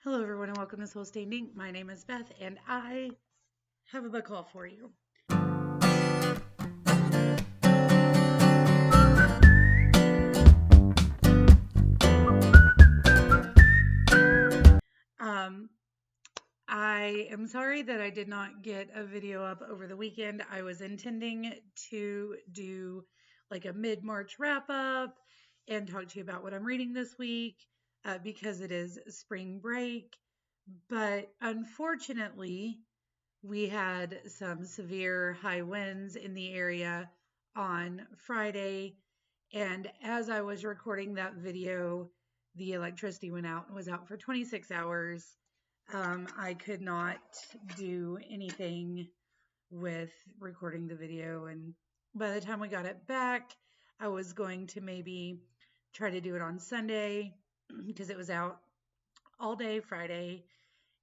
Hello, everyone, and welcome to Soul Standing. My name is Beth, and I have a book haul for you. Um, I am sorry that I did not get a video up over the weekend. I was intending to do like a mid-March wrap up and talk to you about what I'm reading this week because it is spring break. But unfortunately, we had some severe high winds in the area on Friday. And as I was recording that video, the electricity went out and was out for 26 hours. I could not do anything with recording the video. And by the time we got it back, I was going to maybe try to do it on Sunday because it was out all day Friday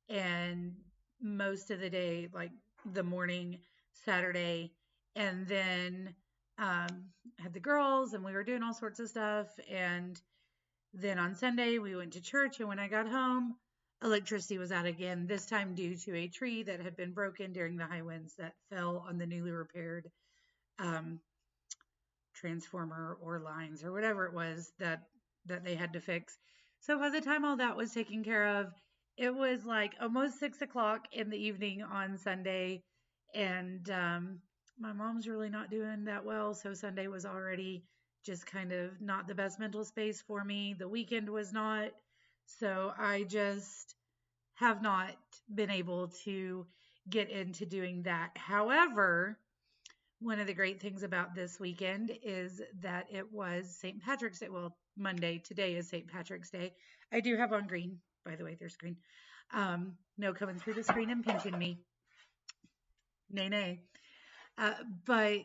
and most of the day, like the morning Saturday, and then had the girls, and we were doing all sorts of stuff. And then on Sunday, we went to church, and when I got home, electricity was out again, this time due to a tree that had been broken during the high winds that fell on the newly repaired um, transformer or lines or whatever it was that they had to fix. So by the time all that was taken care of, it was like almost 6 o'clock in the evening on Sunday, and my mom's really not doing that well. So Sunday was already just kind of not the best mental space for me. The weekend was not. So I just have not been able to get into doing that. However, one of the great things about this weekend is that it was St. Patrick's Day. Well, Monday. Today is St. Patrick's Day. I do have on green, by the way, there's green. No coming through the screen and pinching me. Nay, nay. Uh, but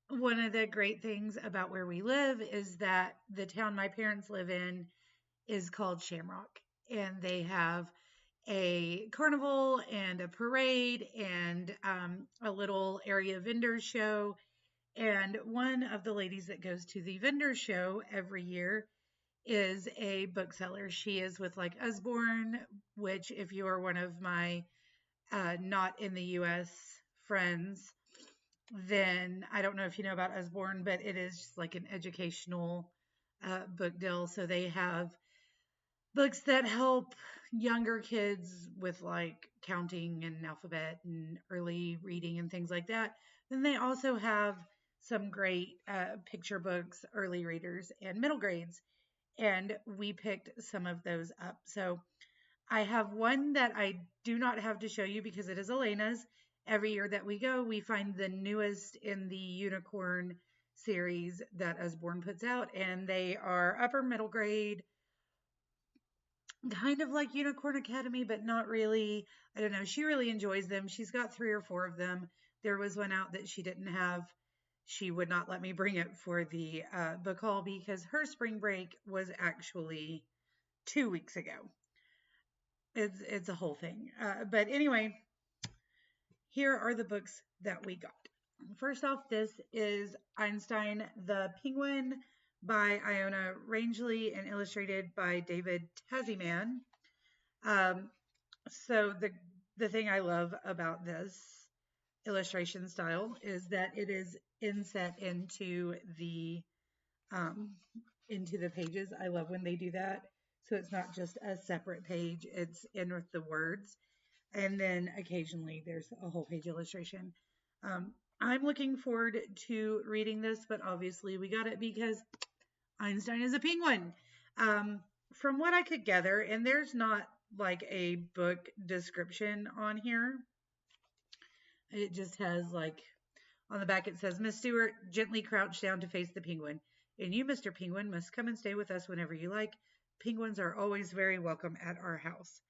one of the great things about where we live is that the town my parents live in is called Shamrock. And they have a carnival and a parade and a little area vendor show. And one of the ladies that goes to the vendor show every year is a bookseller. She is with like Usborne, which, if you are one of my not in the US friends, then I don't know if you know about Usborne, but it is just like an educational book deal. So they have books that help younger kids with like counting and alphabet and early reading and things like that. Then they also have some great picture books, early readers, and middle grades. And we picked some of those up. So I have one that I do not have to show you because it is Elena's. Every year that we go, we find the newest in the unicorn series that Usborne puts out, and they are upper middle grade, kind of like Unicorn Academy, but not really. I don't know. She really enjoys them. She's got 3 or 4 of them. There was one out that she didn't have. She would not let me bring it for the book haul because her spring break was actually 2 weeks ago. It's a whole thing. But anyway, here are the books that we got. First off, this is Einstein the Penguin by Iona Rangeley and illustrated by David Taziman. So the thing I love about this illustration style is that it is inset um, into the pages. I love when they do that. So it's not just a separate page, it's in with the words. And then occasionally there's a whole page illustration. I'm looking forward to reading this, but obviously we got it because Einstein is a penguin. From what I could gather, and there's not like a book description on here. It just has like on the back it says, Miss Stewart gently crouched down to face the penguin. And you, Mr. Penguin, must come and stay with us whenever you like. Penguins are always very welcome at our house.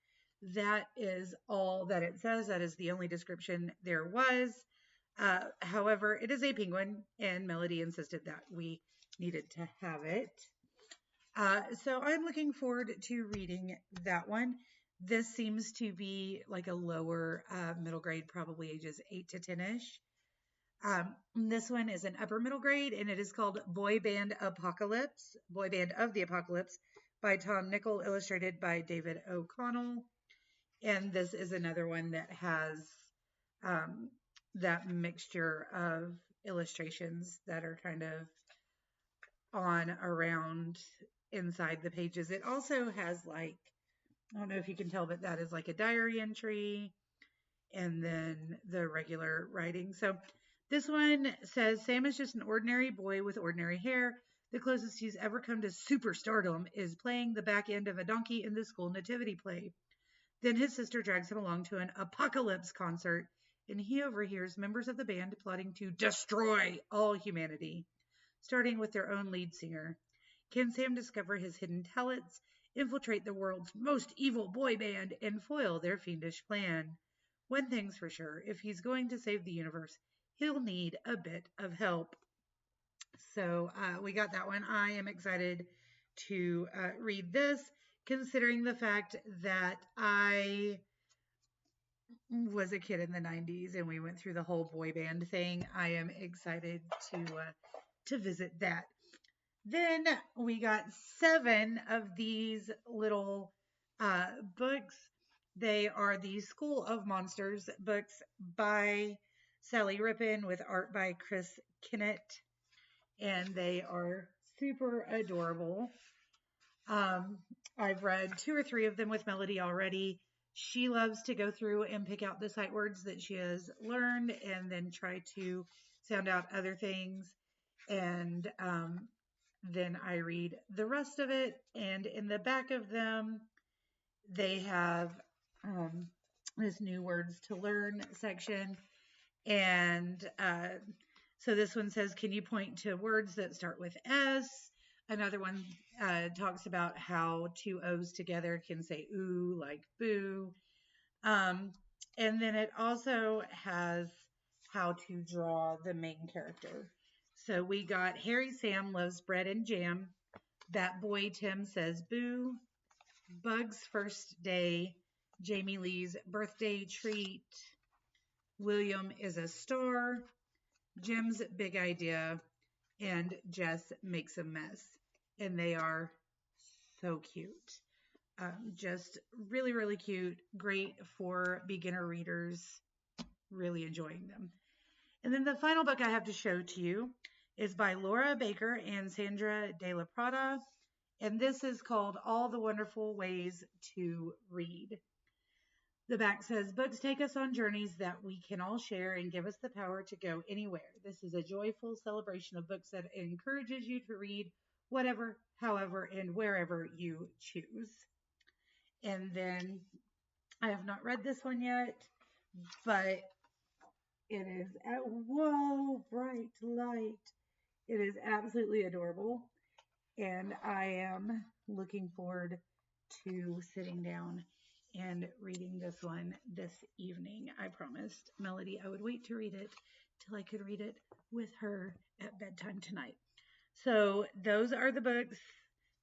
That is all that it says. That is the only description there was. However, it is a penguin, and Melody insisted that we needed to have it. So I'm looking forward to reading that one. This seems to be like a lower middle grade, probably ages 8 to 10-ish. This one is an upper middle grade, and it is called Boy Band of the Apocalypse by Tom Nickel, illustrated by David O'Connell. And this is another one that has um, that mixture of illustrations that are kind of on around inside the pages. It also has like, I don't know if you can tell, but that is like a diary entry and then the regular writing. So this one says Sam is just an ordinary boy with ordinary hair. The closest he's ever come to superstardom is playing the back end of a donkey in the school nativity play. Then his sister drags him along to an apocalypse concert, and he overhears members of the band plotting to destroy all humanity, starting with their own lead singer. Can Sam discover his hidden talents, infiltrate the world's most evil boy band, and foil their fiendish plan? One thing's for sure, if he's going to save the universe, he'll need a bit of help. So we got that one. I am excited to read this, considering the fact that I was a kid in the 90s and we went through the whole boy band thing. I am excited to visit that. Then we got 7 of these little books. They are the School of Monsters books by Sally Rippin with art by Chris Kennett, and they are super adorable. I've read 2 or 3 of them with Melody already. She loves to go through and pick out the sight words that she has learned and then try to sound out other things. And then I read the rest of it. And in the back of them, they have this new words to learn section. And so this one says, can you point to words that start with S? Another one talks about how 2 O's together can say ooh, like boo. And then it also has how to draw the main character. So we got Harry Sam loves bread and jam. That boy Tim says boo. Bug's first day. Jamie Lee's birthday treat. William is a star. Jim's big idea. And Jess makes a mess. And they are so cute. Just really, really cute. Great for beginner readers. Really enjoying them. And then the final book I have to show to you is by Laura Baker and Sandra De La Prada. And this is called All the Wonderful Ways to Read. The back says, books take us on journeys that we can all share and give us the power to go anywhere. This is a joyful celebration of books that encourages you to read whatever, however, and wherever you choose. And then I have not read this one yet, but it is at, whoa, bright light. It is absolutely adorable. And I am looking forward to sitting down and reading this one this evening. I promised Melody I would wait to read it till I could read it with her at bedtime tonight. So those are the books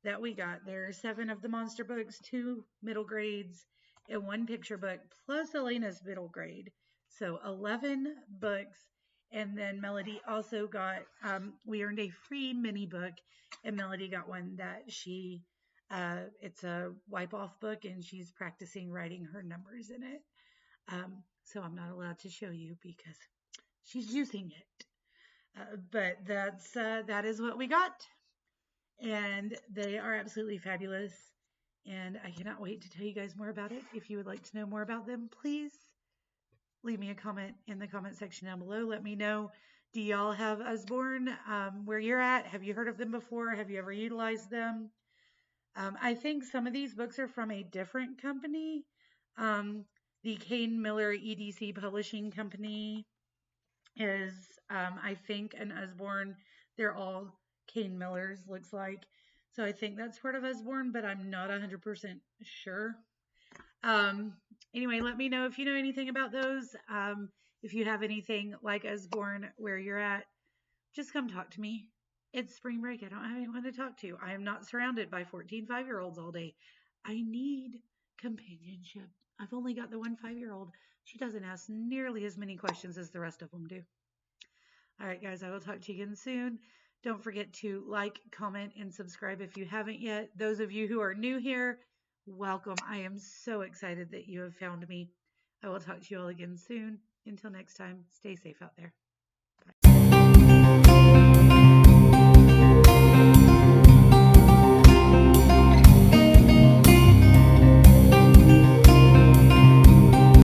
that we got. There are 7 of the monster books, 2 middle grades, and 1 picture book, plus Elena's middle grade. So 11 books. And then Melody also got, we earned a free mini book, and Melody got one that she, it's a wipe off book, and she's practicing writing her numbers in it. So I'm not allowed to show you because she's using it. But that is what we got. And they are absolutely fabulous. And I cannot wait to tell you guys more about it. If you would like to know more about them, please leave me a comment in the comment section down below. Let me know. Do y'all have Usborne where you're at? Have you heard of them before? Have you ever utilized them? I think some of these books are from a different company. The Kane Miller EDC Publishing Company is, I think, an Usborne. They're all Kane Miller's, looks like. So I think that's part of Usborne, but I'm not 100% sure. Anyway, let me know if you know anything about those. If you have anything like Usborne where you're at, just come talk to me. It's spring break. I don't have anyone to talk to. I am not surrounded by 14 5-year-olds all day. I need companionship. I've only got the one 5-year-old. She doesn't ask nearly as many questions as the rest of them do. All right, guys, I will talk to you again soon. Don't forget to like, comment, and subscribe if you haven't yet. Those of you who are new here, Welcome. I am so excited that you have found me. I will talk to you all again soon. Until next time, stay safe out there.